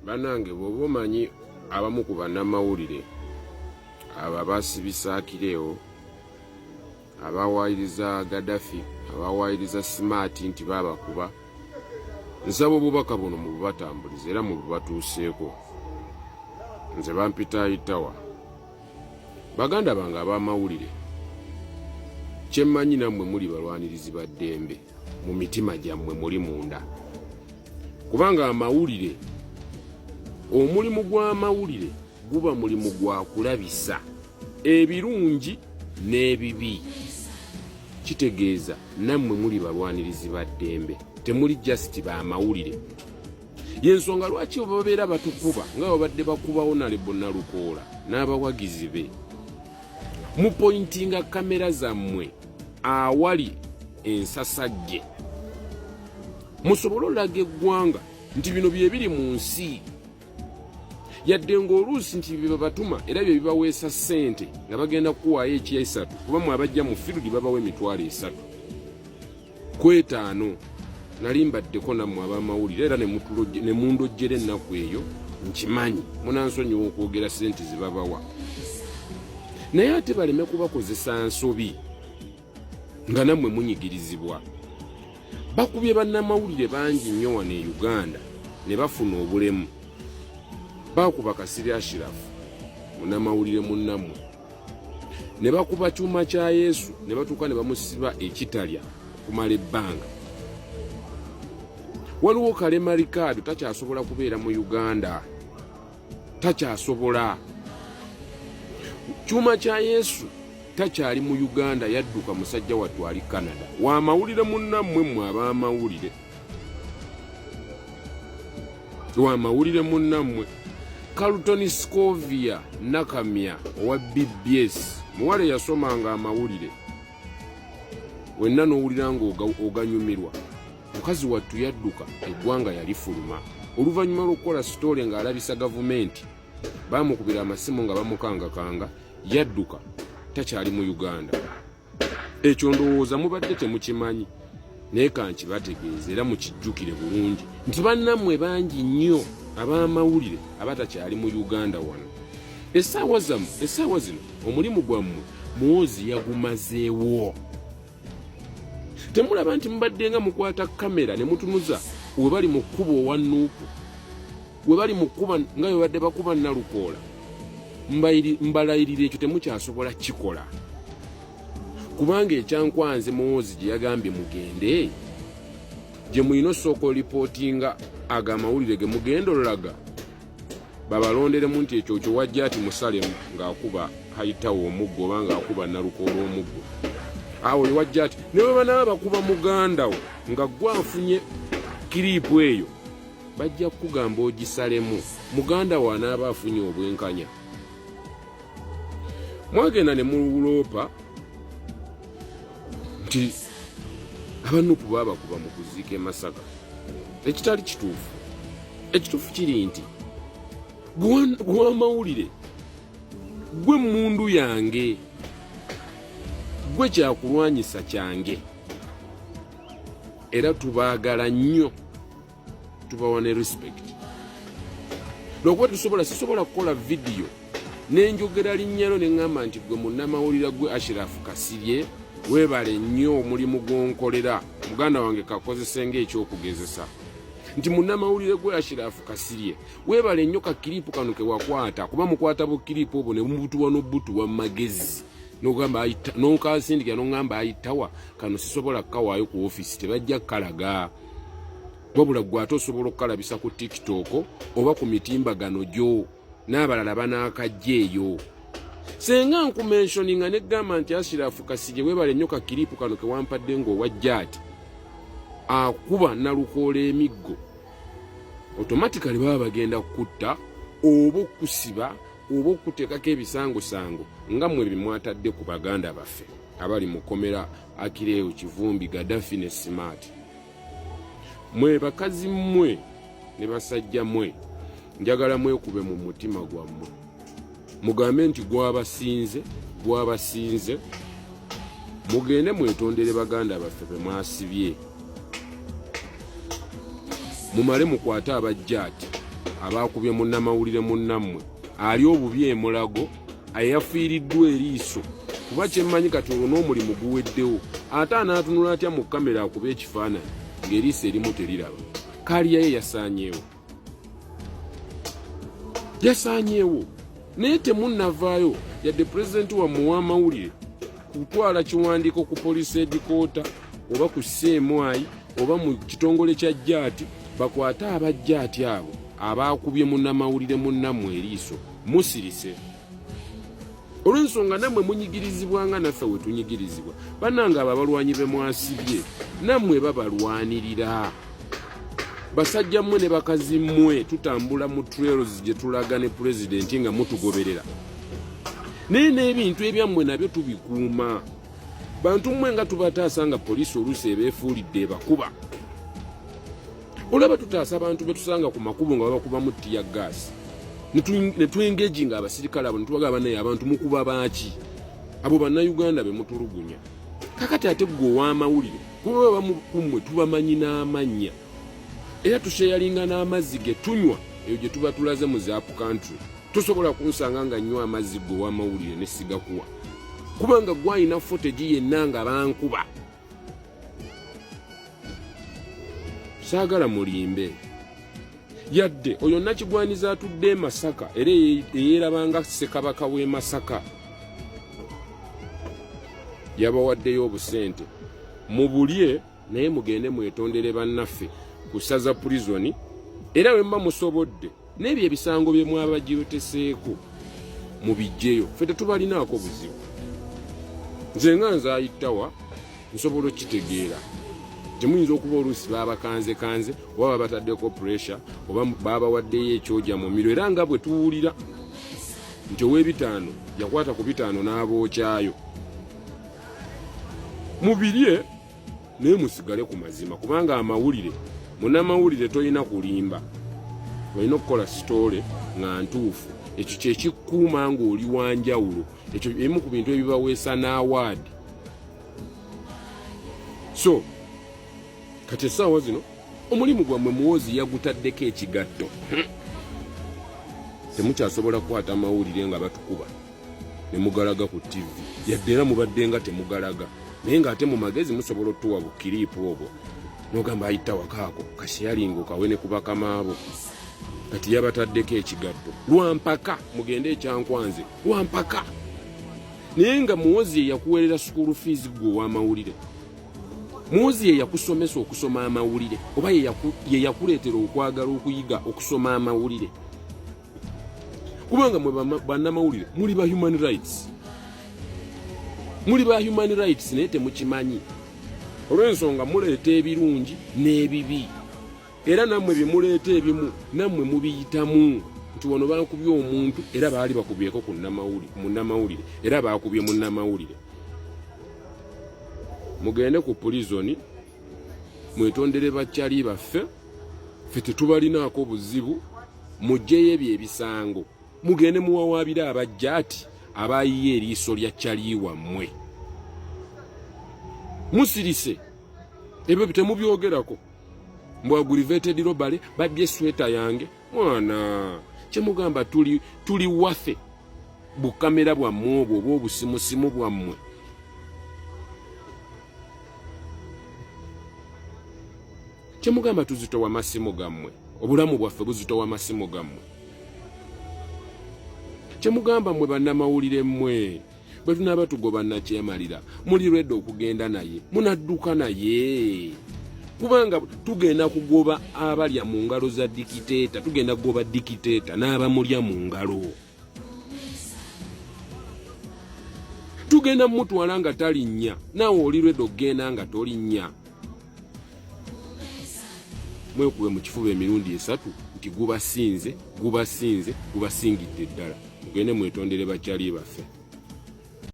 Banange bw'oba omanyi abamu ku bannamawulire abo abasibisa Akileewo, abawaayiriza Gaddafi, abawaayiriza Smart nti baabakuba, nsaba obubaka buno mu bubatambulize era mu bubatuuseeko. Nze bampita ayitawa. Baganda bange ab'amawulire, kye mmanyi nammwe muli balwanirizi ba ddembe, mu mitima gyammwe muli munda. Kubanga amawulire, omulimu gw'amawulire guba mulimu gwa kulabisa ebirungi n'ebibi. Kitegeeza nammwe muli balwanirizi ba ddembe, temuli just ba mawulire. Yensonga lwaki babeera batukuba nga babadde bakuba Honorable Nalukoola n'abawagizi be. Mupointinga kamera zammwe awali ensasagge, musobole olaga eggwanga nti bino bye biri mu nsi, yadde ng'oluusi nti bye babatuma era bye bibaweesa ssente nga bagenda kuwaayo ekya 3 kuba mwe abajja mu field babawa emitwalo 3 ku 5. Nali mbaddeko nammwe ab'amawulire era ne mundojjera ennaku eyo, nkimanyi munansonyiwa okwogera ssente zibabawa, naye ate baleme kubakozesa nsobi nga nammwe munyigirizibwa. Bakubye bannamawulire bangi nnyo wano e Uganda ne bafuna obulemu. Bakuba Kasirye Ashirafu, munnamawulire munnammwe, ne bakuba Kyuma kya Yesu ne batuuka ne bamusiba ekitalya kumala ebbanga. Waliwo Kalema Ricardo takyasobola kubeera mu Uganda, takyasobola. Kyuma kya Yesu takyali mu Uganda, yadduka musajja wattu ali Canada. Wa mawulire munnammwe mmwe ab'amawulire, wa mawulire munnammwe. Carlton Scovia Nakamya owa BBS, muwale yasomanga amawulire, wenna n'owulira ng'oganyumirwa. Mukazi wattu yadduka, eggwanga yalifuluma. Oluvannyuma lw'okukola sitole ng'alabisa gavumenti, baamukubira amasimu nga bamukangakanga, yadduka, takyali mu Uganda. Ekyo ndowooza mubadde temukimanyi, naye kankibategeeza era mukijjukire bulungi nti bannammwe bangi nnyo ab'amawulire abatakyali mu Uganda wano. Essaawa zino omulimu gwammwe Muhoozi yagumazeewo. Temulaba nti mubadde nga mukwata kamera ne mutunuza we bali mu kkubo owa Nuupu, we bali mu kkuba nga bwe badde bakuba Nalukoola. Mbalayirira ekyo temukyasobola kikola, kubanga ekyankwanze Muhoozi gye yagambye mugende, gye muyina osooka olipootinga ag'amawulire ge mugenda olaga, babalonderemu nti ekyo kyo wajja ati musalemu ng'akuba Hayitawo omuggo oba ng'akuba Nalukoola omuggo. Awo ye wajja ati ne bwe banaaba bakuba muganda wo nga gwanfunye kiriipu eyo, bajja kugamba ogisalemu, muganda wo anaaba afunye obwenkanya. Mwagenda ne muloopa nti abanupu baabakuba mu kuziika e Masaka. Ekitali kituufu. Ekituufu kiri nti gwe amawulire, gwe mmundu yange, gwe kyakulwanyisa kyange, era tubaagala nnyo, tubawa ne respect. Lw'okuba sisobola kukola vidiyo nenjogera linnyalo ne ŋŋamba nti gwe munnamawulire gwe Ashirafu Kasirye, weebale nnyo omulimu gw'onkolera, muganda wange kakozese ng'ekyokugezesa, nti munnamawulire gwe Ashirafu Kasirye, weebale nnyo kakiriipu kano ke wakwata, kuba mukwata bukiriipu obwo ne mubutuwa n'obutuwa mu magezi nonkasindikira noŋŋamba Ayitawa kano sisobola kukawaayo ku ofiisi, tebajja kukalaga, wabula gwe ate osobola okukalabisa ku TikTok oba ku mitimbagano gyo, n'abalala banaakajja eyo. Senga nkumensioninga ne gamba nti Ashirafu Kasirye weebale nnyo kakiriipu kano ke wampadde ng'owajja ati akuba Nalukoola emiggo, automatically baba bagenda kukutta oba okusiba oba okuteekako ebisangosango nga mmwe bimwatadde ku baganda baffe abali mu kkomera Akileewo, Kivumbi, Gaddafi ne Smart. Mwe bakazi mmwe ne basajja mmwe, njagala mwekube mu mutima gwammwe, mugambe nti gwabasinze, mugende mwetondere baganda baffe be mwasibye, mumale mukwate abajja ati abaakubye munnamawulire munnammwe ali obubi emulago ayafiiriddwa eriiso kuba kyemmanyi kati olwo n'omulimu guweddewo ate anaatunula atya mu kamera akuba ekifaananyi ng'eriiso erimu teriraba kaaliyaye yasaanyeewo naye temunnavaayo yadde pulezidenti wammwe w'amawulire kutwala kiwandiiko ku police headquarter oba ku CMI oba mu kitongole kya jaati bakwate abajjaati abo abaakubye munnamawulire munnammwe eriiso musirise olw'ensonga nammwe munyigirizibwa nga naffe we tunyigirizibwa bannange abo abalwanyi be mwasibye nammwe babalwanirira basajja mmwe ne bakazi mmwe tutambula mu trails gye tulaga ne pulezidenti nga mutugoberera naye n'ebintu ebyammwe nabyo tubikuuma bantu mmwe nga tubataasa nga poliisi oluusi ebeefuulidde ebakuba olaba tutaasa abantu betusanga ku makubo nga babakubamu ttiya gaasi ne tuengeji nga abasirikale abo ne tubagamba naye abantu mukuba baaki abo bannayuganda be mutulugunya kakati ate ggwe ow'amawulire kuba abamu kummwe tubamanyi n'amannya era tusheyalinga n'amazzi ge tunywa eyo gye tuba tulaze mu zap country tosobola kunsanga nga nnywa amazzi ggwe ow'amawulire ne sigakuwa kubanga gwalina footage yenna nga bankuba saagala mulimbe yadde oyo nakigwaniza atudde Masaka era eyeerabanga Ssekabaka w'e Masaka yabawaddeyo obusente mubulye naye mugende mwetondere bannaffe kusaza prison era wemba musobodde n'ebyo ebisango bye mwabagiyoteseeko mubijjeyo ffe tetubalinaako buzibu nze nga nzaayitawa nsobola okitegeera temuyinza okuba oluusi baabakanze oba babataddeko pressure oba baabawaddeyo ekyoja mu miro era nga bwe tuwulira nti ow'ebitaano yakwata ku bitaano n'abookyayo mubirye naye musigale ku mazima kubanga amawulire munnamawulire tolina kulimba olina okukola sitoole nga ntuufu ekyo kyekikuuma ng'oli wanjawulo ekyo ebimu ku bintu ebibaweesa n'awaadi so kati essaawa zino omulimu gwammwe muwozi yagutaddeko ekigatto temukyasobola kukwata amawulire nga batukuba ne mugalaga ku TV yadde era mubadde nga temugalaga naye ng'ate mu magezi musobola otuwa bukiriipu obwo n'ogamba ayita wakaako kasheyalingo kawe ne kubakamaabo kati yabataddeko ekigatto lwampaka mugende ekyankwanze lwampaka naye nga muwozi yeyakuweerera school fees gwe ow'amawulire muwozi yeyakusomesa okusoma amawulire oba yeyakuleetera okwagala okuyiga okusoma amawulire kubanga mwe bannamawulire muli ba human rights naye temukimanyi olw'ensonga muleeta ebirungi n'ebibi era nammwe byemuleeta ebimu nammwe mubiyitamu nti wano baakubye omuntu era baali bakubyeko ku munnamawulire era baakubye munnamawulire mugende ku prison mwetondere bakyali baffe ffe tetubalinaako buzibu mugyeyo ebyo ebisango mugende muwawaabire abajjaati abaayiye eriiso lya kyali wammwe musirise ebyo temubyogerako mbw aggravated robbery babbye sweta yange mwana kyemugamba tuli waffe bukamera bwammwe obwo oba obusimusimu bwammwe kyemugamba tuzitowa masimu gammwe obulamu bwaffe buzitowa masimu gammwe kyemugamba mmwe bannamawulire mmwe bwe tunaaba tugoba nakyemalira muli lwedde okugenda naye munadduka naye kubanga tugenda kugoba abalya mu ngalo za dikiteeta tugenda kugoba dikiteeta n'abamulya mu ngalo tugenda mutwala nga talinnya naawe oli lwedde okugenda nga tolinnya mwekube mu kifuba emirundi 3 nti gubasinze gubasingidde ddala mugende mwetondere bakyali baffe